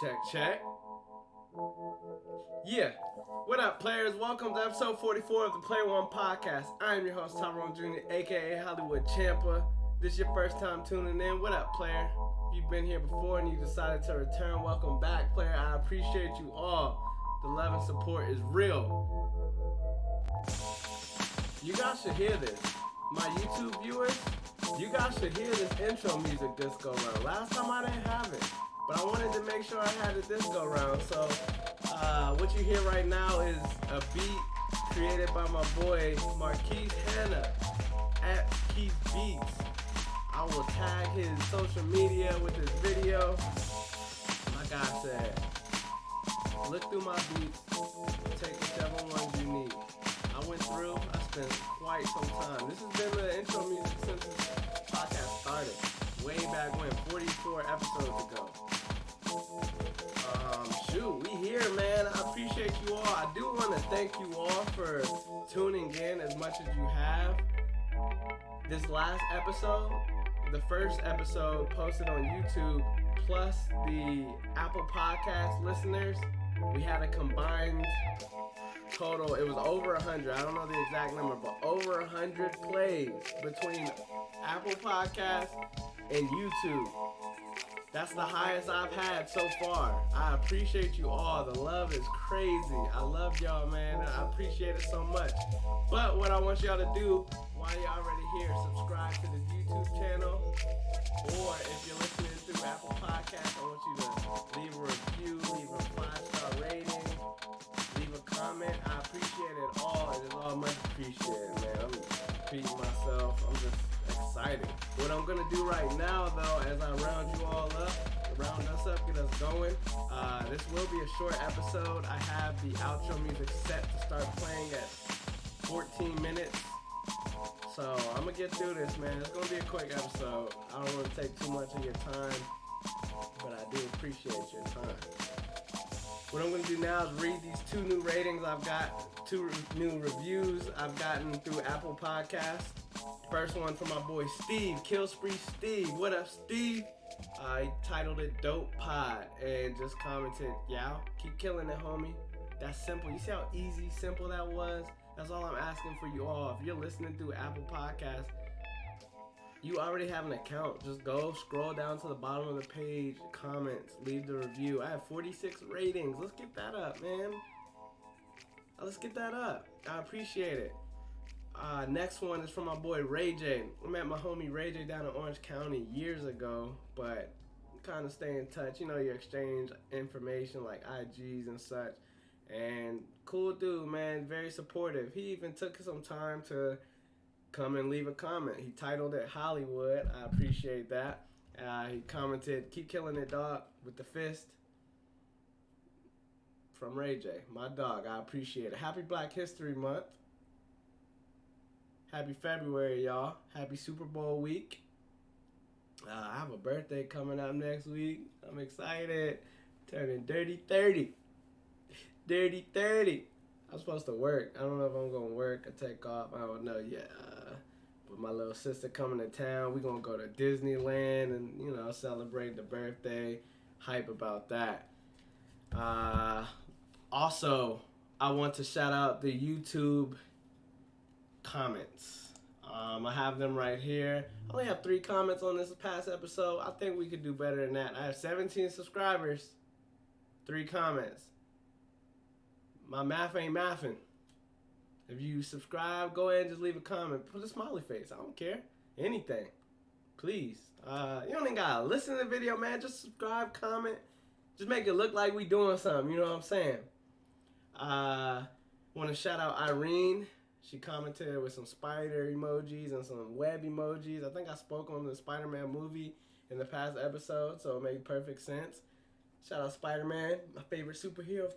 Check, check. Yeah. What up, players? Welcome to episode 44 of the Play One Podcast. I am your host, Tyrone Jr., aka Hollywood Champa. This is your first time tuning in. What up, player? If you've been here before and you decided to return, welcome back, player. I appreciate you all. The love and support is real. You guys should hear this. My YouTube viewers, you guys should hear this intro music this go round. Last time I didn't have it, but I wanted to make sure I had it this go round. So what you hear right now is a beat created by my boy Marquise Hanna at Keith Beats. I will tag his social media with this video. My guy said, look through my beats, take whichever ones you need. I went through, I spent quite some time. This has been the intro music since this podcast started. Way back when, 44 episodes ago. Shoot, we here, man. I appreciate you all. I do want to thank you all for tuning in as much as you have. This last episode, the first episode posted on YouTube, plus the Apple Podcast listeners, we had a combined total. It was over 100. I don't know the exact number, but over 100 plays between Apple Podcasts and YouTube. That's the highest I've had so far. I appreciate you all. The love is crazy. I love y'all, man. I appreciate it so much. But what I want y'all to do while you're already here, subscribe to the YouTube channel. Or if you're listening through Apple Podcasts, I want you to leave a review, leave a 5-star rating, leave a comment. I appreciate it all. It is all much appreciated, man. I'm repeating myself. I'm just excited. What I'm gonna do right now, though, as I round you all up, round us up, get us going. This will be a short episode. I have the outro music set to start playing at 14 minutes. So I'm gonna get through this, man. It's gonna be a quick episode. I don't want to take too much of your time, but I do appreciate your time. What I'm gonna do now is read these 2 new ratings I've got, 2 new reviews I've gotten through Apple Podcasts. First one from my boy Steve, Kill Spree Steve. What up, Steve? He titled it Dope Pod and just commented, "Yow, keep killing it, homie." That's simple. You see how easy, simple that was? That's all I'm asking for you all. If you're listening through Apple Podcasts, you already have an account. Just go scroll down to the bottom of the page, comments, leave the review. I have 46 ratings. Let's get that up, man. Let's get that up. I appreciate it. Next one is from my boy Ray J. I met my homie Ray J down in Orange County years ago, but kind of stay in touch. You know, you exchange information like IGs and such. And cool dude, man, very supportive. He even took some time to come and leave a comment. He titled it Hollywood. I appreciate that. He commented, "Keep killing it, dog," with the fist. From Ray J, my dog. I appreciate it. Happy Black History Month. Happy February, y'all. Happy Super Bowl week. I have a birthday coming up next week. I'm excited. Turning dirty 30. Dirty 30. I'm supposed to work. I don't know if I'm going to work or take off. I don't know yet. But my little sister coming to town. We're going to go to Disneyland and, you know, celebrate the birthday. Hype about that. Also, I want to shout out the YouTube comments. I have them right here. I only have 3 comments on this past episode. I think we could do better than that. I have 17 subscribers, 3 comments. My math ain't mathing. If you subscribe, go ahead and just leave a comment. Put a smiley face. I don't care. Anything. Please. You don't even gotta listen to the video, man. Just subscribe, comment. Just make it look like we doing something. You know what I'm saying? Want to shout out Irene. She commented with some spider emojis and some web emojis. I think I spoke on the Spider-Man movie in the past episode, so it made perfect sense. Shout out Spider-Man, my favorite superhero.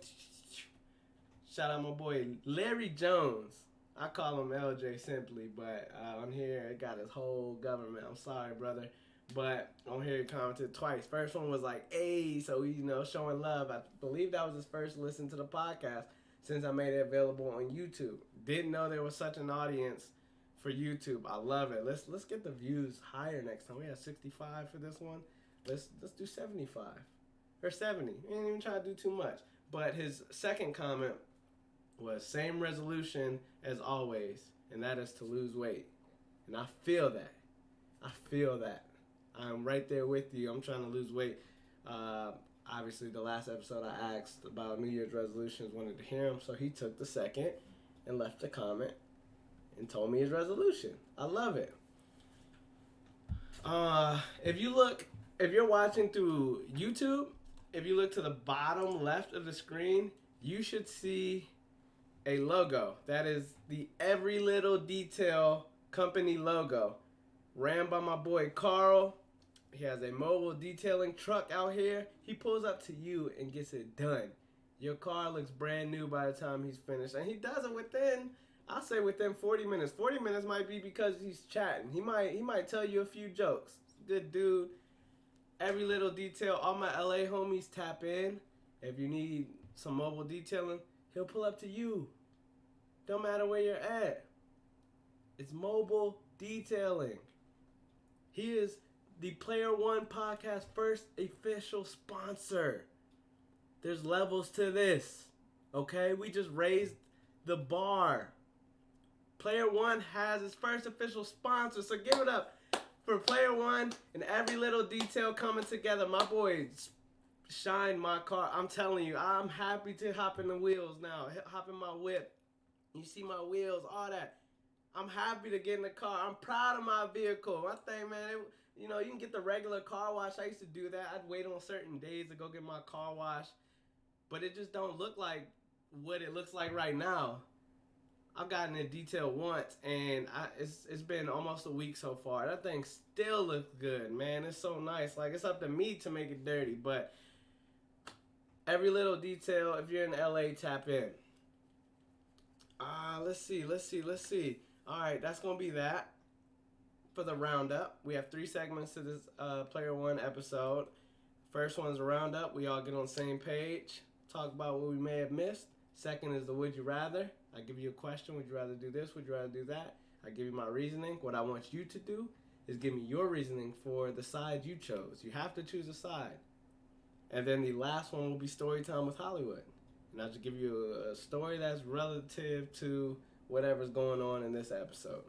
Shout out my boy Larry Jones. I call him LJ simply, but on here it got his whole government. I'm sorry, brother. But on here he commented twice. First one was like, "Hey," so you know, showing love. I believe that was his first listen to the podcast since I made it available on YouTube. Didn't know there was such an audience for YouTube. I love it. Let's get the views higher next time. We had 65 for this one. Let's do 75 or 70. He ain't even trying to do too much. But his second comment was same resolution as always, and that is to lose weight. And I feel that. I'm right there with you. I'm trying to lose weight. Obviously, the last episode I asked about New Year's resolutions, wanted to hear him, so he took the second and left a comment and told me his resolution. I love it. If you're watching through YouTube, if you look to the bottom left of the screen, you should see a logo. That is the Every Little Detail company logo, ran by my boy Carl. He has a mobile detailing truck out here. He pulls up to you and gets it done. Your car looks brand new by the time he's finished. And he does it within, I'll say within 40 minutes. 40 minutes might be because he's chatting. He might tell you a few jokes. Good dude. Every Little Detail. All my LA homies, tap in. If you need some mobile detailing, he'll pull up to you. Don't matter where you're at. It's mobile detailing. He is the Player One podcast first official sponsor. There's levels to this, okay? We just raised the bar. Player One has its first official sponsor, so give it up for Player One and Every Little Detail coming together. My boys shined my car. I'm telling you, I'm happy to hop in the wheels now. Hop in my whip. You see my wheels, all that. I'm happy to get in the car. I'm proud of my vehicle. My thing, man, you can get the regular car wash. I used to do that. I'd wait on certain days to go get my car wash. But it just don't look like what it looks like right now. I've gotten it detailed once, and it's been almost a week so far. That thing still looks good, man. It's so nice. Like, it's up to me to make it dirty. But Every Little Detail, if you're in LA, tap in. Let's see. All right, that's going to be that for the roundup. We have 3 segments to this Player One episode. First one's a roundup. We all get on the same page, talk about what we may have missed. Second is the Would You Rather. I give you a question. Would you rather do this? Would you rather do that? I give you my reasoning. What I want you to do is give me your reasoning for the side you chose. You have to choose a side. And then the last one will be Storytime with Hollywood. And I'll just give you a story that's relative to whatever's going on in this episode.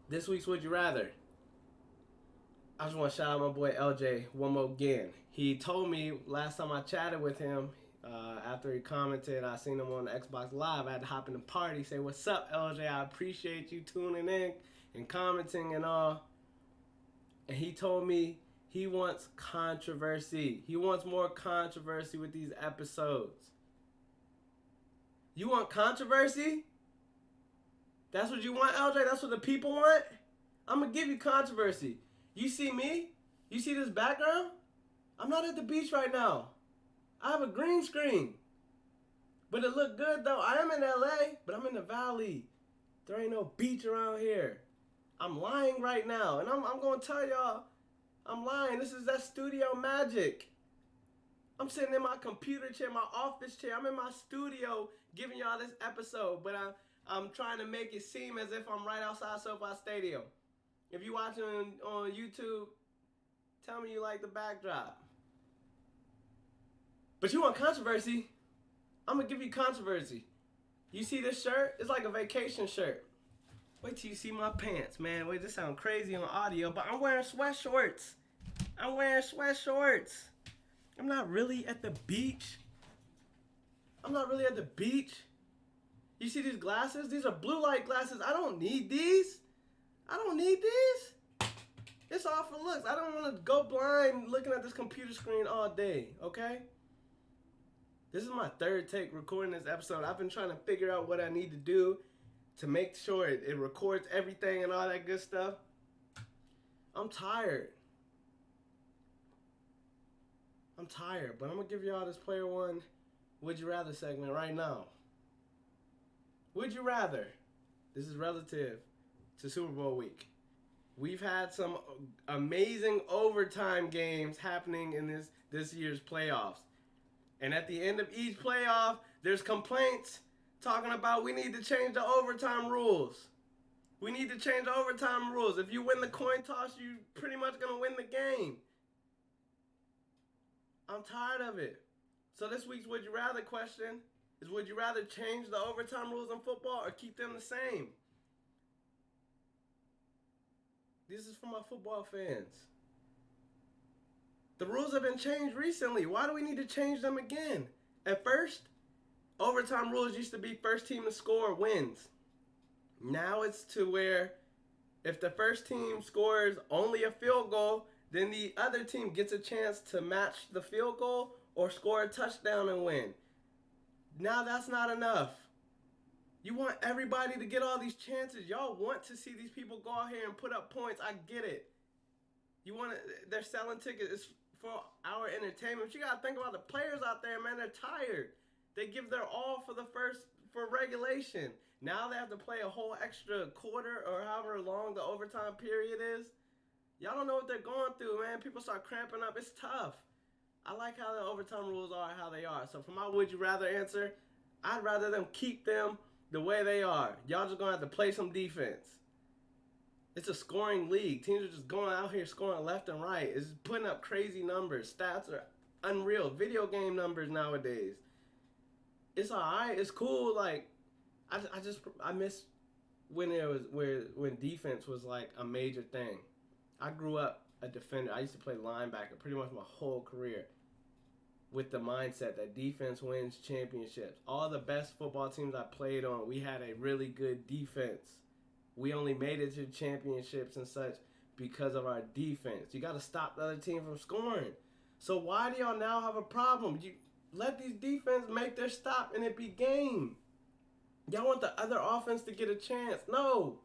This week's Would You Rather. I just want to shout out my boy LJ one more again. He told me last time I chatted with him, after he commented, I seen him on the Xbox Live. I had to hop in the party, say, "What's up, LJ? I appreciate you tuning in and commenting and all." And he told me he wants controversy. He wants more controversy with these episodes. You want controversy? That's what you want, LJ? That's what the people want? I'm going to give you controversy. You see me? You see this background? I'm not at the beach right now. I have a green screen. But it looked good, though. I am in LA, but I'm in the valley. There ain't no beach around here. I'm lying right now, and I'm going to tell y'all, I'm lying. This is that studio magic. I'm sitting in my computer chair, my office chair. I'm in my studio giving y'all this episode, but I'm trying to make it seem as if I'm right outside SoFi Stadium. If you're watching on YouTube, tell me you like the backdrop. But you want controversy? I'm going to give you controversy. You see this shirt? It's like a vacation shirt. Wait till you see my pants, man. Wait, this sounds crazy on audio, but I'm wearing sweatshorts. I'm not really at the beach. You see these glasses? These are blue light glasses. I don't need these. It's all for looks. I don't want to go blind looking at this computer screen all day, okay? This is my third take recording this episode. I've been trying to figure out what I need to do to make sure it records everything and all that good stuff. I'm tired, but I'm going to give y'all this Player One Would You Rather segment right now. Would you rather? This is relative to Super Bowl week. We've had some amazing overtime games happening in this year's playoffs. And at the end of each playoff, there's complaints talking about we need to change the overtime rules. If you win the coin toss, you're pretty much going to win the game. I'm tired of it. So this week's Would You Rather question is, would you rather change the overtime rules in football or keep them the same? This is for my football fans. The rules have been changed recently. Why do we need to change them again? At first, overtime rules used to be first team to score wins. Now it's to where if the first team scores only a field goal, then the other team gets a chance to match the field goal or score a touchdown and win. Now that's not enough. You want everybody to get all these chances. Y'all want to see these people go out here and put up points. I get it. They're selling tickets. It's for our entertainment. But you gotta think about the players out there, man. They're tired. They give their all for regulation. Now they have to play a whole extra quarter or however long the overtime period is. Y'all don't know what they're going through, man. People start cramping up. It's tough. I like how the overtime rules are how they are. So for my would you rather answer, I'd rather them keep them the way they are. Y'all just gonna have to play some defense. It's a scoring league. Teams are just going out here scoring left and right. It's putting up crazy numbers. Stats are unreal. Video game numbers nowadays. It's alright. It's cool. Like I miss when when defense was like a major thing. I grew up a defender. I used to play linebacker pretty much my whole career with the mindset that defense wins championships. All the best football teams I played on, we had a really good defense. We only made it to championships and such because of our defense. You got to stop the other team from scoring. So why do y'all now have a problem? You let these defense make their stop and it be game. Y'all want the other offense to get a chance. No.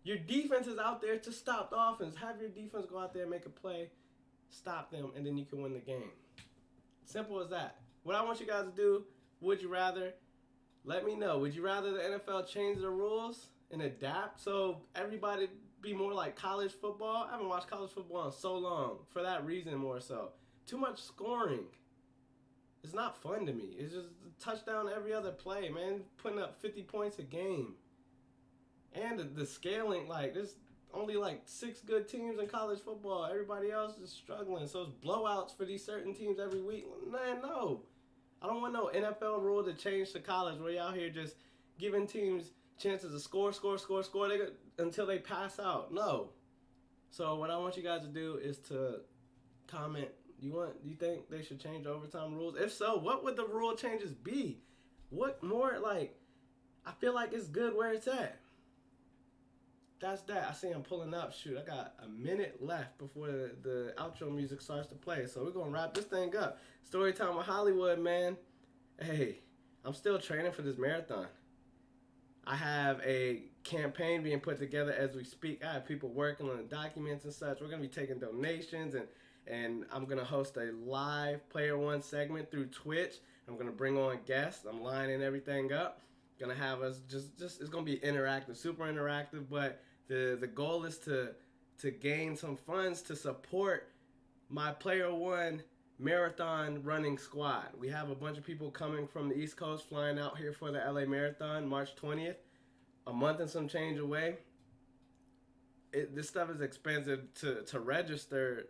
Your defense is out there to stop the offense. Have your defense go out there and make a play, stop them, and then you can win the game. Simple as that. What I want you guys to do, would you rather? Let me know. Would you rather the NFL change the rules and adapt so everybody be more like college football? I haven't watched college football in so long. For that reason more so. Too much scoring. It's not fun to me. It's just a touchdown every other play, man. Putting up 50 points a game. And the scaling, like, there's only like 6 good teams in college football. Everybody else is struggling. So it's blowouts for these certain teams every week. Man, no. I don't want no NFL rule to change to college where you're out here just giving teams chances to score until they pass out. No. So what I want you guys to do is to comment. Do you think they should change overtime rules? If so, what would the rule changes be? What more, like, I feel like it's good where it's at. That's that. I see him pulling up. Shoot, I got a minute left before the outro music starts to play. So we're going to wrap this thing up. Storytime with Hollywood, man. Hey, I'm still training for this marathon. I have a campaign being put together as we speak. I have people working on the documents and such. We're going to be taking donations, and I'm going to host a live Player One segment through Twitch. I'm going to bring on guests. I'm lining everything up. Gonna have us just it's gonna be interactive, super interactive, but the goal is to gain some funds to support my Player One marathon running squad. We have a bunch of people coming from the East Coast flying out here for the LA Marathon March 20th, a month and some change away. This stuff is expensive to register.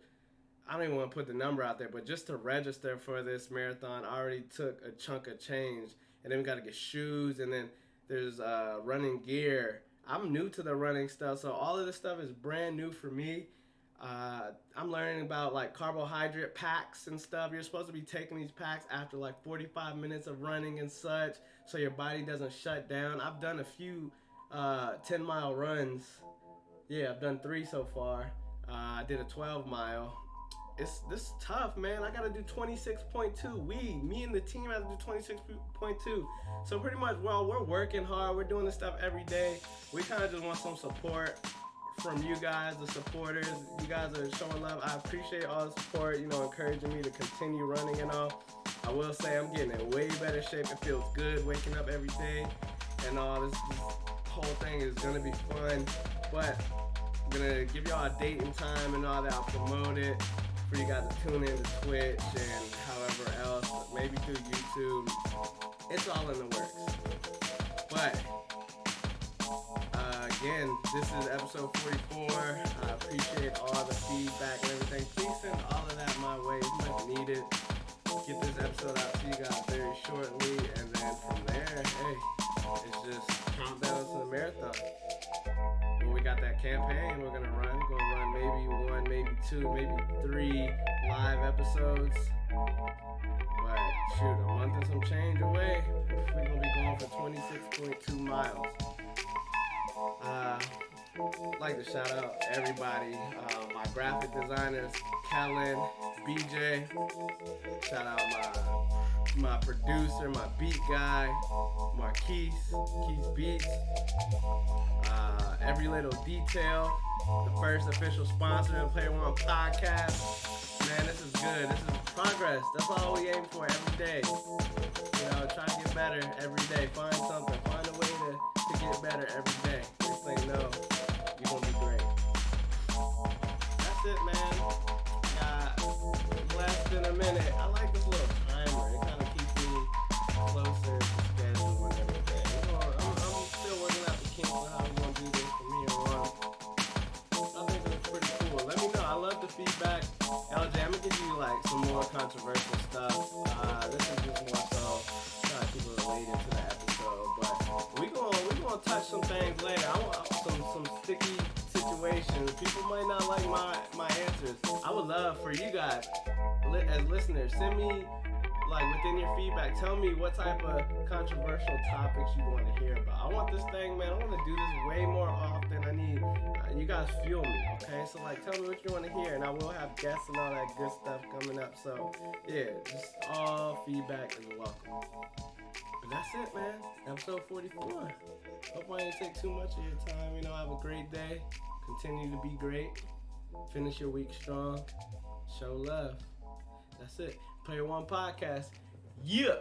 I don't even want to put the number out there, but just to register for this marathon, I already took a chunk of change. And then we got to get shoes, and then there's running gear. I'm new to the running stuff, so all of this stuff is brand new for me. I'm learning about like carbohydrate packs and stuff. You're supposed to be taking these packs after like 45 minutes of running and such, so your body doesn't shut down. I've done a few 10-mile runs. Yeah, I've done 3 so far. I did a 12-mile. This is tough, man. I gotta do 26.2. Me and the team have to do 26.2. So pretty much, while we're working hard, we're doing this stuff every day. We kind of just want some support from you guys, the supporters. You guys are showing love. I appreciate all the support, encouraging me to continue running and all. I will say I'm getting in way better shape. It feels good waking up every day and all. This whole thing is gonna be fun. But I'm gonna give y'all a date and time and all that. I'll promote it for you guys to tune in to Twitch and however else, maybe through YouTube. It's all in the works. But again, this is episode 44. I appreciate all the feedback and everything. Please send all of that my way. It's much needed. campaign we're gonna run. We're gonna run maybe 1, maybe 2, maybe 3 live episodes. But shoot, a month and some change away, we're gonna be going for 26.2 miles. I'd like to shout out everybody, my graphic designers, Kellen, BJ. Shout out my producer, my beat guy, Marquise Beats. Every little detail. The first official sponsor of the Player One podcast. Man, this is good. This is progress. That's all we aim for every day. You know, try to get better every day. Find something. Find a way to get better every day. Just say no. You're going to be great. That's it, man. Got less than a minute. I like this little timer. It kind of keeps me closer to schedule and everything. I'm still working out the kinks of how we're going to do this from here on. I think it's pretty cool. Let me know. I love the feedback. LJ, I'm going to give you like some more controversial stuff. This is just more so trying to keep it related to the episode. But we're gonna touch some things later. I want some sticky situations. People might not like my answers. I would love for you guys, as listeners, send me like within your feedback. Tell me what type of controversial topics you want to hear about. I want this thing, man. I want to do this way more often. I need you guys feel me, okay? So like, tell me what you want to hear, and I will have guests and all that good stuff coming up. So yeah, just all feedback is welcome. But that's it, man. Episode 44. Hope I didn't take too much of your time. You know, have a great day. Continue to be great. Finish your week strong. Show love. That's it. Player One Podcast. Yeah.